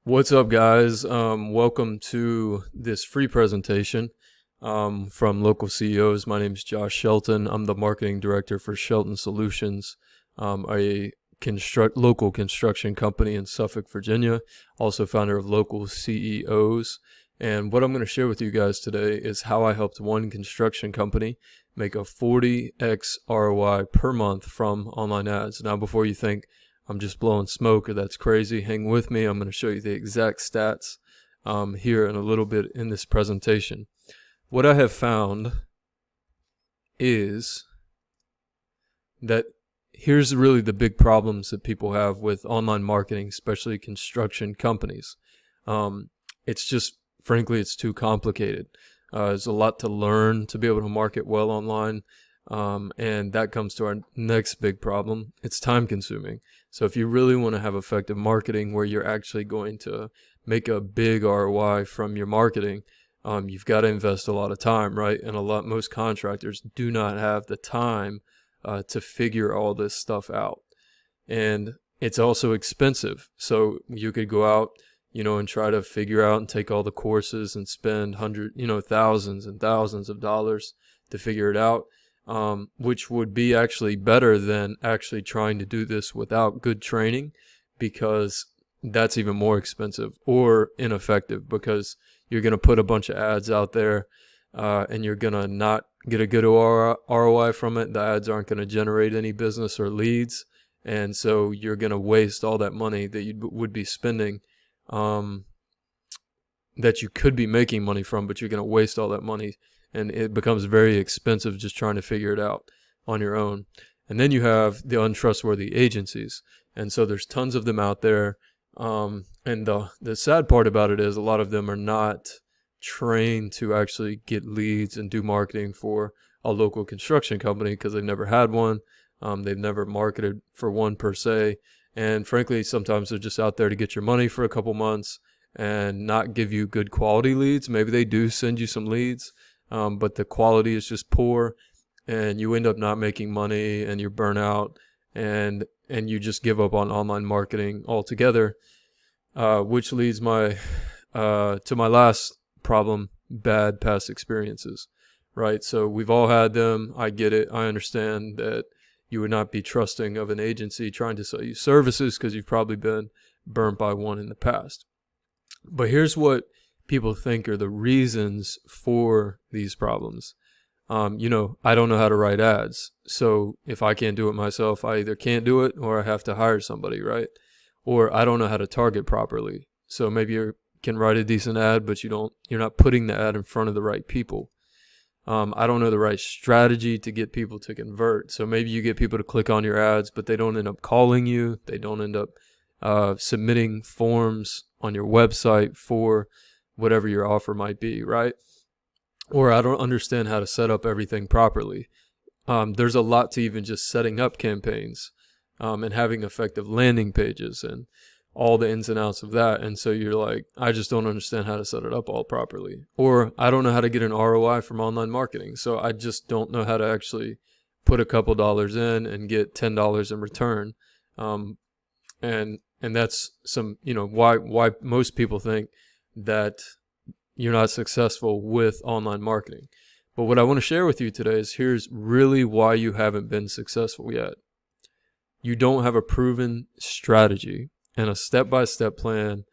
What's up, guys? Welcome to this free presentation from local CEOs. My name is Josh Shelton. I'm the marketing director for Shelton Solutions, a local construction company in Suffolk, Virginia. Also founder of Local CEOs. And what I'm going to share with you guys today is how I helped one construction company make a 40x ROI per month from online ads. Now, before you think I'm just blowing smoke or that's crazy, hang with me. I'm going to show you the exact stats here in a little bit in this presentation. What I have found is that here's really the big problems that people have with online marketing, especially construction companies. It's just, frankly, it's too complicated. There's a lot to learn to be able to market well online. And that comes to our next big problem. It's time consuming. So if you really want to have effective marketing where you're actually going to make a big ROI from your marketing, you've got to invest a lot of time, right? And most contractors do not have the time to figure all this stuff out. And it's also expensive. So you could go out, and try to figure out and take all the courses and spend thousands and thousands of dollars to figure it out. Which would be actually better than actually trying to do this without good training, because that's even more expensive or ineffective, because you're going to put a bunch of ads out there and you're going to not get a good ROI from it. The ads aren't going to generate any business or leads. And so you're going to waste all that money that you would be spending that you could be making money from, but you're going to waste all that money. And it becomes very expensive just trying to figure it out on your own. And then you have the untrustworthy agencies. And so there's tons of them out there. And the sad part about it is a lot of them are not trained to actually get leads and do marketing for a local construction company because they've never had one. They've never marketed for one per se. And frankly, sometimes they're just out there to get your money for a couple months and not give you good quality leads. Maybe they do send you some leads. But the quality is just poor, and you end up not making money, and you burn out, and you just give up on online marketing altogether, which leads to my last problem: bad past experiences. Right? So we've all had them. I get it. I understand that you would not be trusting of an agency trying to sell you services because you've probably been burnt by one in the past. But here's what people think are the reasons for these problems. I don't know how to write ads. So if I can't do it myself, I either can't do it or I have to hire somebody, right? Or I don't know how to target properly. So maybe you can write a decent ad, but you're not putting the ad in front of the right people. I don't know the right strategy to get people to convert. So maybe you get people to click on your ads, but they don't end up calling you. They don't end up submitting forms on your website for whatever your offer might be, right? Or I don't understand how to set up everything properly. There's a lot to even just setting up campaigns and having effective landing pages and all the ins and outs of that. And so you're like, I just don't understand how to set it up all properly. Or I don't know how to get an ROI from online marketing. So I just don't know how to actually put a couple dollars in and get $10 in return. And that's why most people think that you're not successful with online marketing. But what I want to share with you today is here's really why you haven't been successful yet. You don't have a proven strategy and a step-by-step plan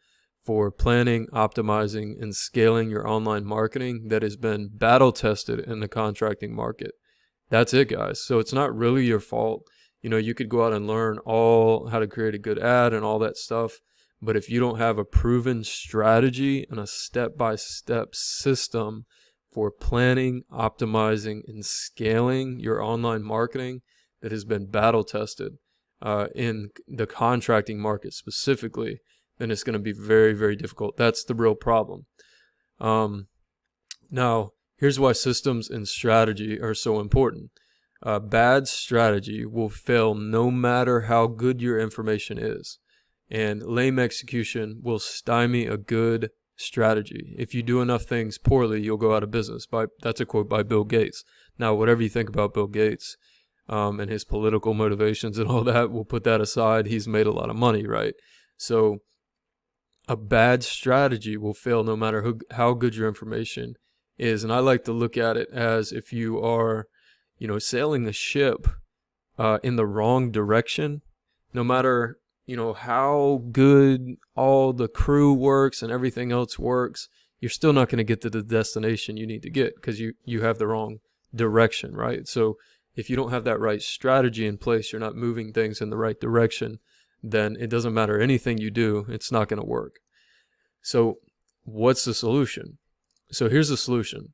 for planning, optimizing, and scaling your online marketing that has been battle-tested in the contracting market. That's it, guys. So it's not really your fault. You could go out and learn all how to create a good ad and all that stuff. But if you don't have a proven strategy and a step-by-step system for planning, optimizing, and scaling your online marketing that has been battle-tested in the contracting market specifically, then it's going to be very, very difficult. That's the real problem. Now, here's why systems and strategy are so important. Bad strategy will fail no matter how good your information is. And lame execution will stymie a good strategy. If you do enough things poorly, you'll go out of business. That's a quote by Bill Gates. Now, whatever you think about Bill Gates and his political motivations and all that, we'll put that aside. He's made a lot of money, right? So a bad strategy will fail no matter how good your information is. And I like to look at it as if you are, sailing a ship in the wrong direction, no matter, how good all the crew works and everything else works, you're still not going to get to the destination you need to get because you have the wrong direction, right? So if you don't have that right strategy in place, you're not moving things in the right direction, then it doesn't matter anything you do, it's not going to work. So what's the solution? So here's the solution.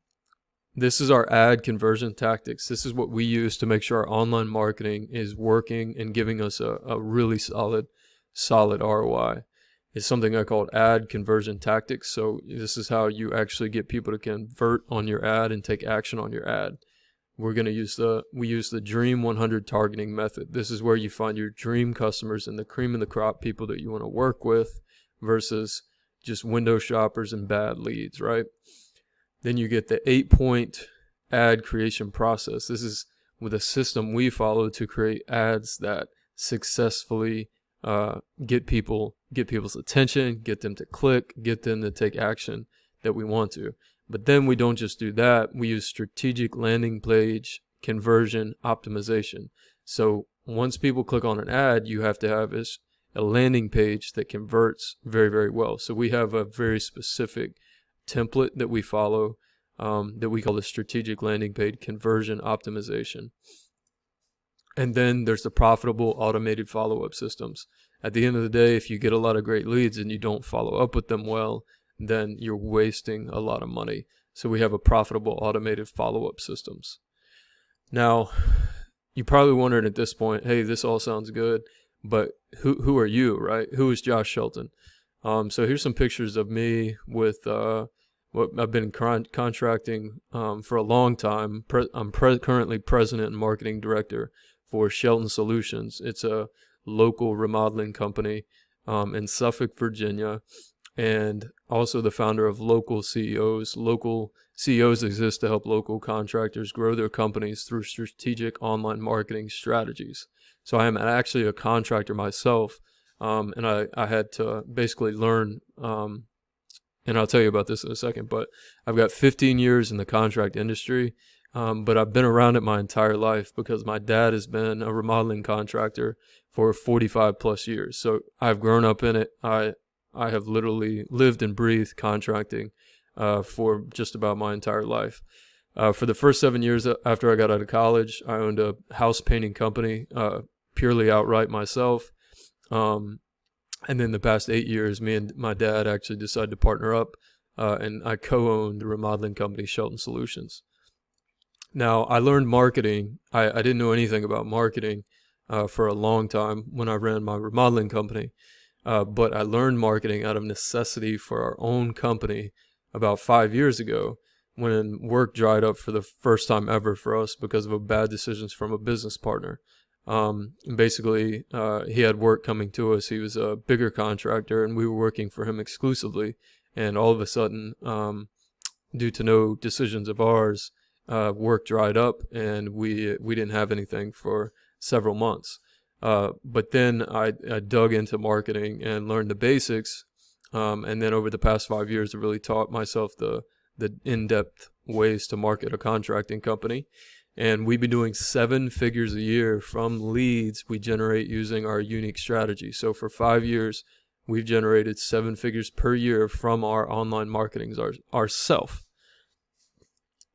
This is our ad conversion tactics. This is what we use to make sure our online marketing is working and giving us a really solid ROI. It's something I call ad conversion tactics. So this is how you actually get people to convert on your ad and take action on your ad. We use the Dream 100 targeting method. This is where you find your dream customers and the cream of the crop people that you want to work with versus just window shoppers and bad leads, right? Then you get the 8-point ad creation process. This is with a system we follow to create ads that successfully get people's attention, get them to click, get them to take action that we want to. But then we don't just do that. We use strategic landing page conversion optimization. So once people click on an ad, you have to have a landing page that converts very, very well. So we have a very specific template that we follow that we call the strategic landing page conversion optimization. And then there's the profitable automated follow-up systems. At the end of the day, if you get a lot of great leads and you don't follow up with them well, then you're wasting a lot of money. So we have a profitable automated follow-up systems. Now, you're probably wondering at this point, hey, this all sounds good, but who are you, right? Who is Josh Shelton? So here's some pictures of me with what I've been contracting for a long time. I'm currently president and marketing director for Shelton Solutions. It's a local remodeling company in Suffolk, Virginia, and also the founder of Local CEOs. Local CEOs exist to help local contractors grow their companies through strategic online marketing strategies. So I am actually a contractor myself, and I had to basically learn, and I'll tell you about this in a second, but I've got 15 years in the contract industry, but I've been around it my entire life because my dad has been a remodeling contractor for 45 plus years. So I've grown up in it. I have literally lived and breathed contracting for just about my entire life. For the first 7 years after I got out of college, I owned a house painting company, purely outright myself. And then the past 8 years, me and my dad actually decided to partner up, and I co-owned the remodeling company Shelton Solutions. Now, I learned marketing. I didn't know anything about marketing for a long time when I ran my remodeling company. But I learned marketing out of necessity for our own company about 5 years ago when work dried up for the first time ever for us because of bad decisions from a business partner. Basically, he had work coming to us. He was a bigger contractor and we were working for him exclusively. And all of a sudden, due to no decisions of ours, work dried up and we didn't have anything for several months. But then I dug into marketing and learned the basics. And then over the past 5 years, I really taught myself the in-depth ways to market a contracting company. And we've been doing 7 figures a year from leads we generate using our unique strategy. So for 5 years, we've generated 7 figures per year from our online marketing ourself.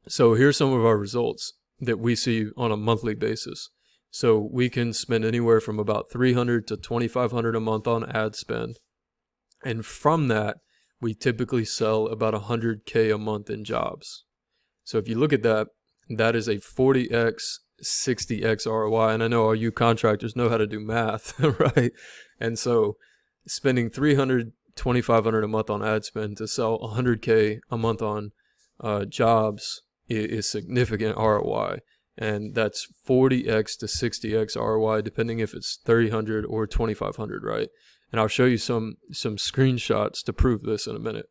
So here's some of our results that we see on a monthly basis. So we can spend anywhere from about $300 to $2,500 a month on ad spend. And from that, we typically sell about $100K a month in jobs. So if you look at that, that is a 40x, 60x ROI. And I know all you contractors know how to do math, right? And so spending $300, $2,500 a month on ad spend to sell $100K a month on jobs is significant ROI. And that's 40x to 60x ROI, depending if it's $300 or $2,500, right? And I'll show you some screenshots to prove this in a minute.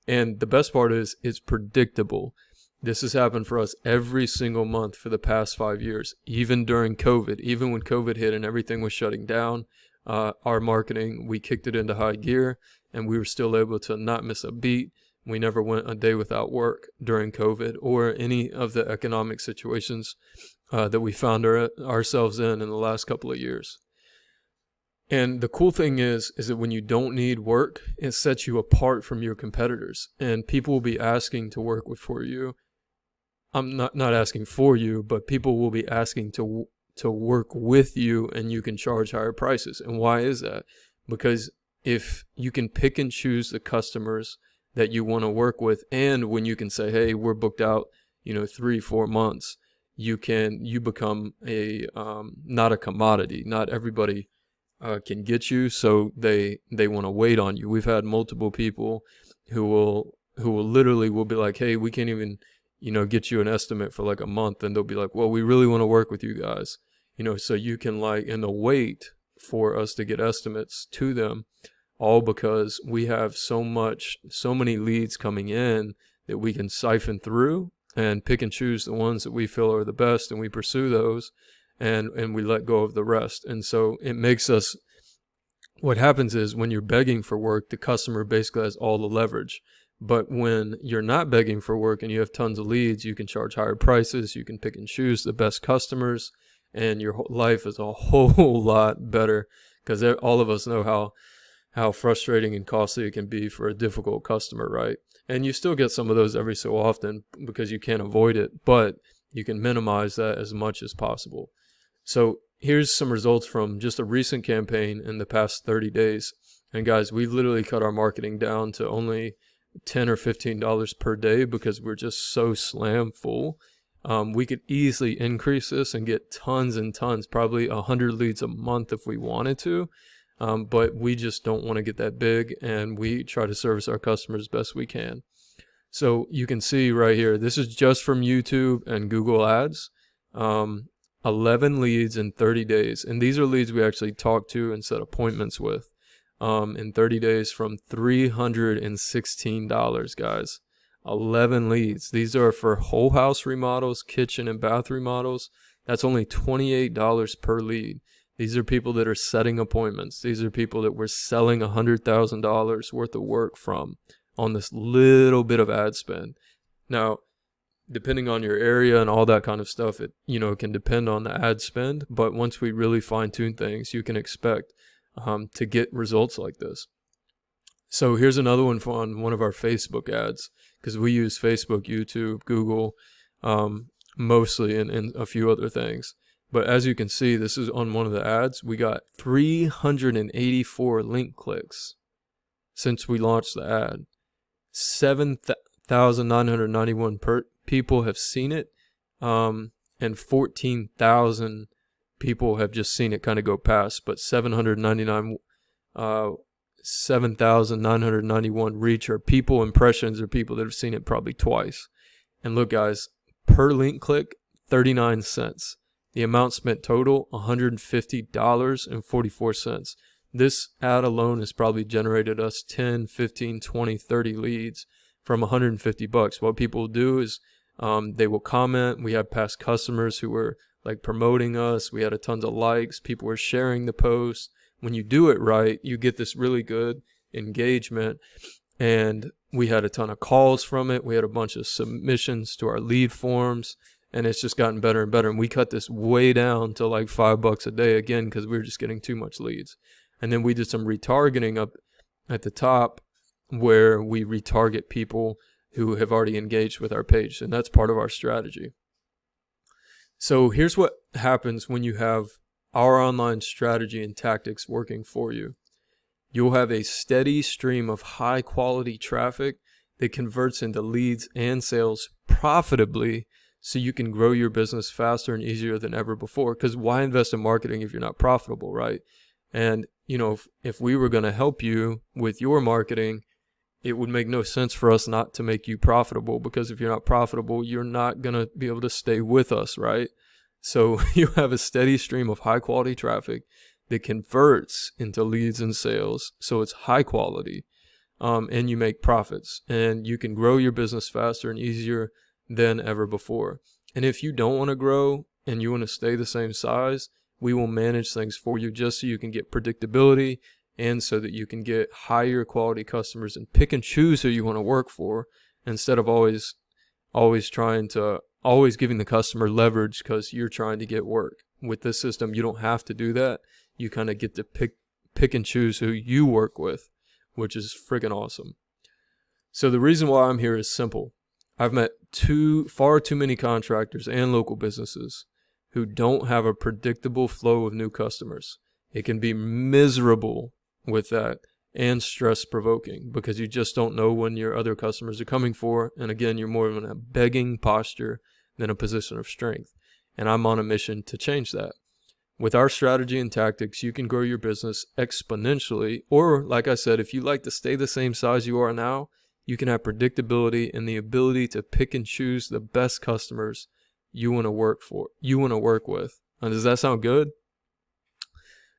And the best part is it's predictable. This has happened for us every single month for the past 5 years, even during COVID. Even when COVID hit and everything was shutting down, our marketing, we kicked it into high gear, and we were still able to not miss a beat. We never went a day without work during COVID or any of the economic situations that we found ourselves in the last couple of years. And the cool thing is that when you don't need work, it sets you apart from your competitors, and people will be asking to work for you. I'm not asking for you, but people will be asking to work with you, and you can charge higher prices. And why is that? Because if you can pick and choose the customers that you want to work with, and when you can say, hey, we're booked out, 3-4 months, you become not a commodity. Not everybody can get you, so they want to wait on you. We've had multiple people who will literally be like, hey, we can't even get you an estimate for like a month, and they'll be like, well, we really want to work with you guys, so you can and they'll wait for us to get estimates to them, all because we have so many leads coming in that we can siphon through and pick and choose the ones that we feel are the best, and we pursue those, and we let go of the rest. And so it makes us, what happens is when you're begging for work, the customer basically has all the leverage. But when you're not begging for work and you have tons of leads, you can charge higher prices, you can pick and choose the best customers, and your life is a whole lot better, because all of us know how frustrating and costly it can be for a difficult customer, right? And you still get some of those every so often because you can't avoid it, but you can minimize that as much as possible. So here's some results from just a recent campaign in the past 30 days. And guys, we've literally cut our marketing down to only $10 or $15 per day because we're just so slam full. We could easily increase this and get tons and tons, probably 100 leads a month if we wanted to. But we just don't want to get that big, and we try to service our customers best we can. So you can see right here, this is just from YouTube and Google Ads. 11 leads in 30 days. And these are leads we actually talked to and set appointments with in 30 days from $316, guys. 11 leads. These are for whole house remodels, kitchen and bath remodels. That's only $28 per lead. These are people that are setting appointments. These are people that we're selling $100,000 worth of work from on this little bit of ad spend. Now, depending on your area and all that kind of stuff, it can depend on the ad spend. But once we really fine tune things, you can expect to get results like this. So here's another one on one of our Facebook ads, because we use Facebook, YouTube, Google, mostly, and a few other things. But as you can see, this is on one of the ads. We got 384 link clicks since we launched the ad. 7,991 people have seen it, and 14,000 people have just seen it kind of go past. But 7,991 reach are people impressions, or people that have seen it probably twice. And look, guys, per link click, 39 cents. The amount spent total, $150.44. This ad alone has probably generated us 10, 15, 20, 30 leads from $150. What people will do is they will comment. We have past customers who were promoting us. We had a tons of likes. People were sharing the post. When you do it right, you get this really good engagement. And we had a ton of calls from it. We had a bunch of submissions to our lead forms. And it's just gotten better and better. And we cut this way down to like $5 a day again, because we were just getting too much leads. And then we did some retargeting up at the top, where we retarget people who have already engaged with our page. And that's part of our strategy. So here's what happens when you have our online strategy and tactics working for you. You'll have a steady stream of high quality traffic that converts into leads and sales profitably, so you can grow your business faster and easier than ever before. Because why invest in marketing if you're not profitable, right? And, if we were going to help you with your marketing, it would make no sense for us not to make you profitable, because if you're not profitable, you're not going to be able to stay with us, right? So you have a steady stream of high quality traffic that converts into leads and sales. So it's high quality, and you make profits, and you can grow your business faster and easier than ever before. And if you don't want to grow and you want to stay the same size, We will manage things for you just so you can get predictability and so that you can get higher quality customers and pick and choose who you want to work for instead of always giving the customer leverage because you're trying to get work. With this system, you don't have to do that. You kind of get to pick and choose who you work with, which is friggin' awesome. So the reason why I'm here is simple. I've met far too many contractors and local businesses who don't have a predictable flow of new customers. It can be miserable with that and stress-provoking because you just don't know when your other customers are coming for. And again, you're more in a begging posture than a position of strength. And I'm on a mission to change that. With our strategy and tactics, you can grow your business exponentially. Or, like I said, if you like to stay the same size you are now, you can have predictability and the ability to pick and choose the best customers you want to work with. And does that sound good?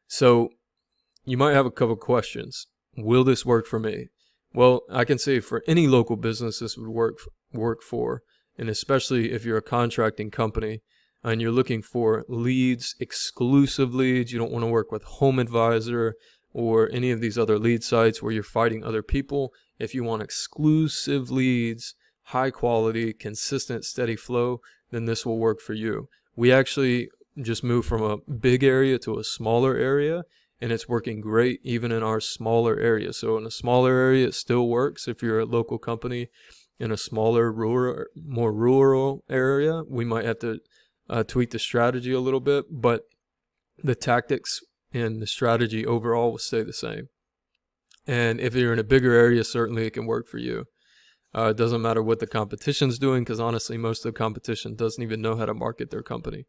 So you might have a couple questions. Will this work for me? Well, I can say for any local business, this would work for, and especially if you're a contracting company and you're looking for leads, exclusive leads. You don't want to work with Home Advisor or any of these other lead sites where you're fighting other people. If you want exclusive leads, high quality, consistent, steady flow, then this will work for you. We actually just moved from a big area to a smaller area, and it's working great even in our smaller area. So in a smaller area, it still works. If you're a local company in a smaller, more rural area, we might have to tweak the strategy a little bit, but the tactics and the strategy overall will stay the same. And if you're in a bigger area, certainly it can work for you. It doesn't matter what the competition's doing, because honestly, most of the competition doesn't even know how to market their company.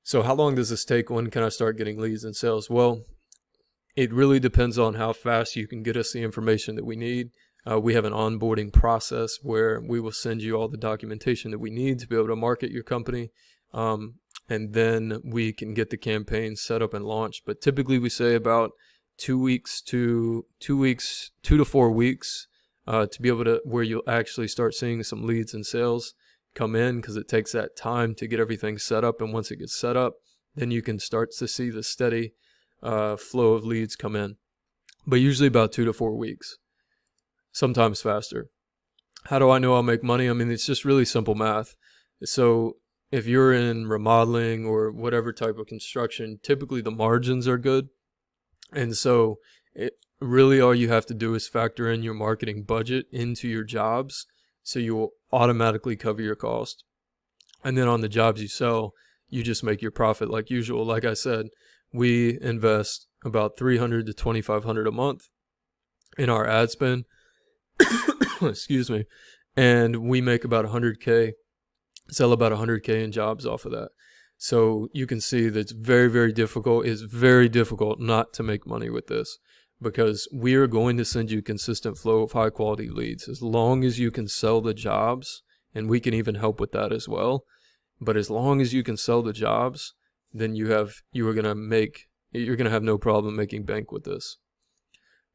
So how long does this take? When can I start getting leads and sales? Well, it really depends on how fast you can get us the information that we need. We have an onboarding process where we will send you all the documentation that we need to be able to market your company. And then we can get the campaign set up and launched. But typically we say about 2 to 4 weeks to be able to, where you'll actually start seeing some leads and sales come in, because it takes that time to get everything set up. And once it gets set up, then you can start to see the steady flow of leads come in. But usually about 2 to 4 weeks, sometimes faster. How do I know I'll make money? I mean, it's just really simple math. So if you're in remodeling or whatever type of construction, typically the margins are good. And so really all you have to do is factor in your marketing budget into your jobs, so you will automatically cover your cost. And then on the jobs you sell, you just make your profit like usual. Like I said, we invest about $300 to $2,500 a month in our ad spend. Excuse me. And we make about $100K, sell about $100K in jobs off of that. So you can see that it's very, very difficult. It's very difficult not to make money with this, because we are going to send you consistent flow of high quality leads as long as you can sell the jobs, and we can even help with that as well. But as long as you can sell the jobs, then you're going to have no problem making bank with this.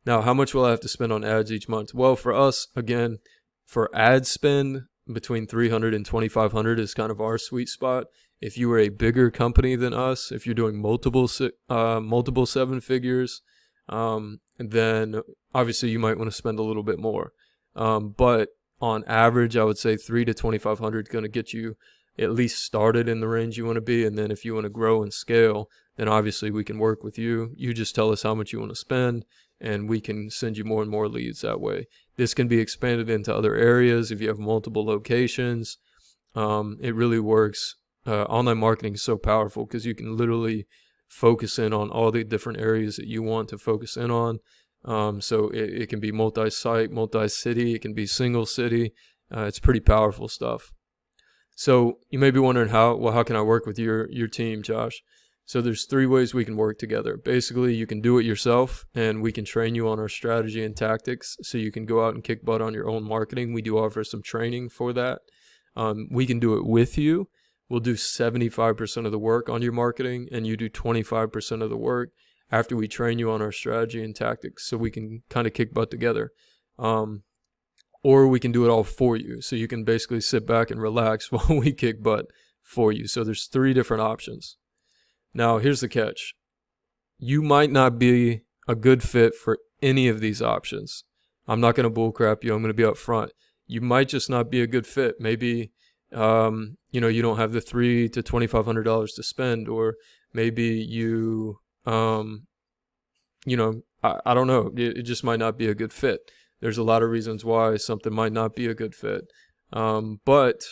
Now, how much will I have to spend on ads each month? Well, for us, again, for ad spend, between $300 and $2,500 is kind of our sweet spot. If you were a bigger company than us, if you're doing multiple 7 figures, then obviously you might want to spend a little bit more. But on average, I would say $300 to $2,500 is going to get you at least started in the range you want to be. And then if you want to grow and scale, then obviously we can work with you. You just tell us how much you want to spend, and we can send you more and more leads that way. This can be expanded into other areas if you have multiple locations. It really works. Online marketing is so powerful because you can literally focus in on all the different areas that you want to focus in on. So it can be multi-site, multi-city. It can be single city. It's pretty powerful stuff. So you may be wondering how can I work with your team, Josh? So there's 3 ways we can work together. Basically, you can do it yourself, and we can train you on our strategy and tactics so you can go out and kick butt on your own marketing. We do offer some training for that. We can do it with you. We'll do 75% of the work on your marketing, and you do 25% of the work after we train you on our strategy and tactics, so we can kind of kick butt together. Or we can do it all for you, so you can basically sit back and relax while we kick butt for you. So there's 3 different options. Now, here's the catch. You might not be a good fit for any of these options. I'm not going to bullcrap you. I'm going to be upfront. You might just not be a good fit. Maybe, you don't have the $300 to $2,500 to spend, or maybe you, I don't know. It just might not be a good fit. There's a lot of reasons why something might not be a good fit. But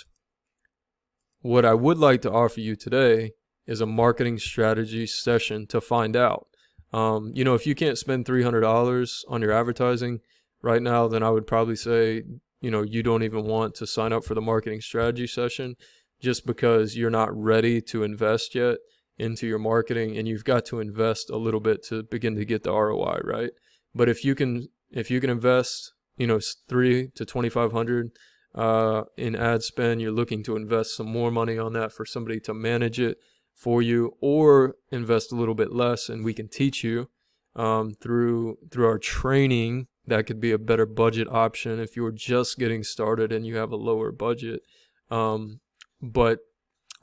what I would like to offer you today is a marketing strategy session to find out. If you can't spend $300 on your advertising right now, then I would probably say, you don't even want to sign up for the marketing strategy session, just because you're not ready to invest yet into your marketing, and you've got to invest a little bit to begin to get the ROI, right? But if you can invest, $300 to $2,500 in ad spend, you're looking to invest some more money on that for somebody to manage it for you, or invest a little bit less and we can teach you through our training. That could be a better budget option if you're just getting started and you have a lower budget. But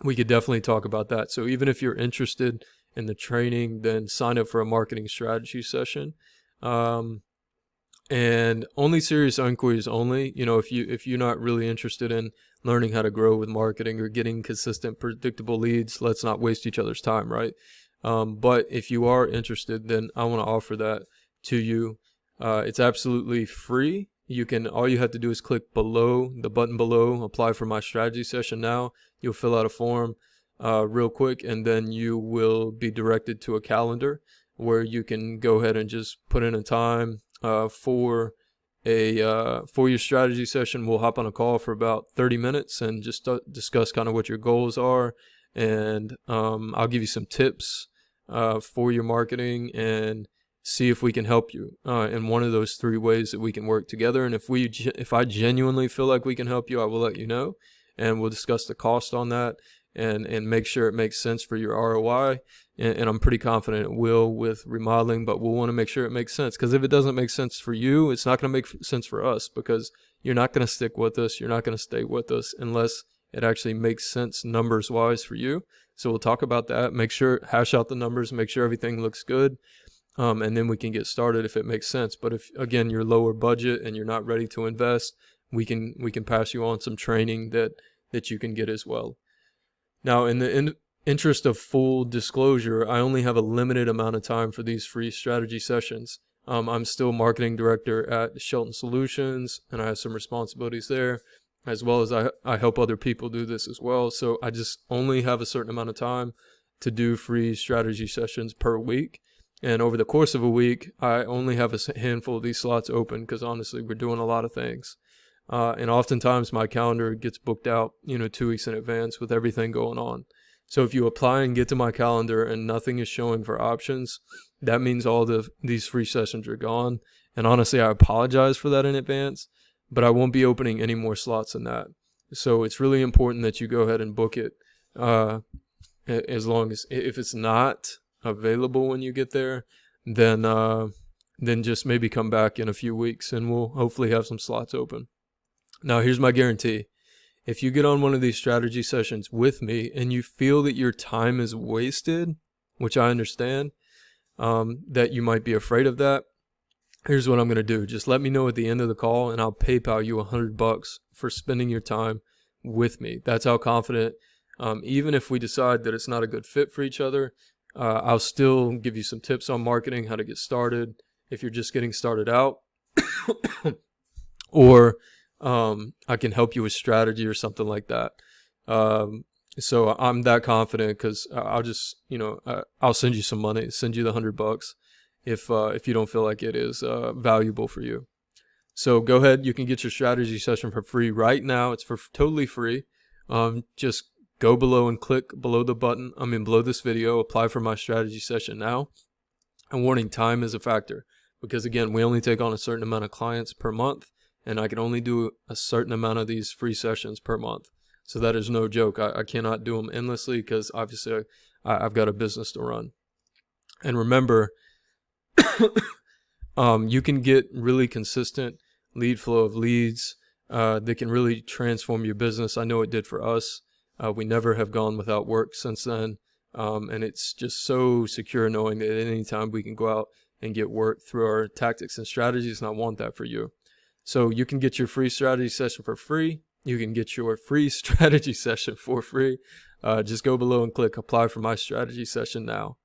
we could definitely talk about that. So even if you're interested in the training, then sign up for a marketing strategy session. And only serious inquiries only. If you're not really interested in learning how to grow with marketing or getting consistent, predictable leads, let's not waste each other's time, right? But if you are interested, then I want to offer that to you. It's absolutely free. All you have to do is click the button below, apply for my strategy session now. You'll fill out a form real quick, and then you will be directed to a calendar where you can go ahead and just put in a time for your strategy session. We'll hop on a call for about 30 minutes and just discuss kind of what your goals are, and I'll give you some tips for your marketing and see if we can help you in one of those 3 ways that we can work together. And if I genuinely feel like we can help you, I will let you know, and we'll discuss the cost on that and make sure it makes sense for your ROI. And I'm pretty confident it will with remodeling, but we'll want to make sure it makes sense, because if it doesn't make sense for you, it's not going to make sense for us, because you're not going to stick with us. You're not going to stay with us unless it actually makes sense numbers wise for you. So we'll talk about that, hash out the numbers, make sure everything looks good. And then we can get started if it makes sense. But if, again, you're lower budget and you're not ready to invest, we can pass you on some training that you can get as well. Now, in the interest of full disclosure, I only have a limited amount of time for these free strategy sessions. I'm still marketing director at Shelton Solutions, and I have some responsibilities there, as well as I help other people do this as well. So I just only have a certain amount of time to do free strategy sessions per week. And over the course of a week, I only have a handful of these slots open, because honestly, we're doing a lot of things. And oftentimes my calendar gets booked out, 2 weeks in advance with everything going on. So if you apply and get to my calendar and nothing is showing for options, that means all these free sessions are gone. And honestly, I apologize for that in advance, but I won't be opening any more slots than that. So it's really important that you go ahead and book it. As long as, if it's not available when you get there, then just maybe come back in a few weeks and we'll hopefully have some slots open. Now, here's my guarantee. If you get on one of these strategy sessions with me and you feel that your time is wasted, which I understand, that you might be afraid of that, here's what I'm going to do. Just let me know at the end of the call, and I'll PayPal you $100 for spending your time with me. That's how confident, even if we decide that it's not a good fit for each other, I'll still give you some tips on marketing, how to get started if you're just getting started out, or I can help you with strategy or something like that. So I'm that confident, because I'll just, I'll send you some money, send you the $100 if you don't feel like it is valuable for you. So go ahead, you can get your strategy session for free right now. It's totally free. Just go below and click below this video, apply for my strategy session now. And warning, time is a factor, because again, we only take on a certain amount of clients per month, and I can only do a certain amount of these free sessions per month. So that is no joke. I cannot do them endlessly, because obviously I've got a business to run. And remember, you can get really consistent lead flow of leads that can really transform your business. I know it did for us. We never have gone without work since then. And it's just so secure knowing that at any time we can go out and get work through our tactics and strategies, and I want that for you. So you can get your free strategy session for free. You can get your free strategy session for free. Just go below and click apply for my strategy session now,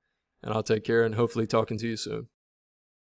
and I'll take care and hopefully talking to you soon.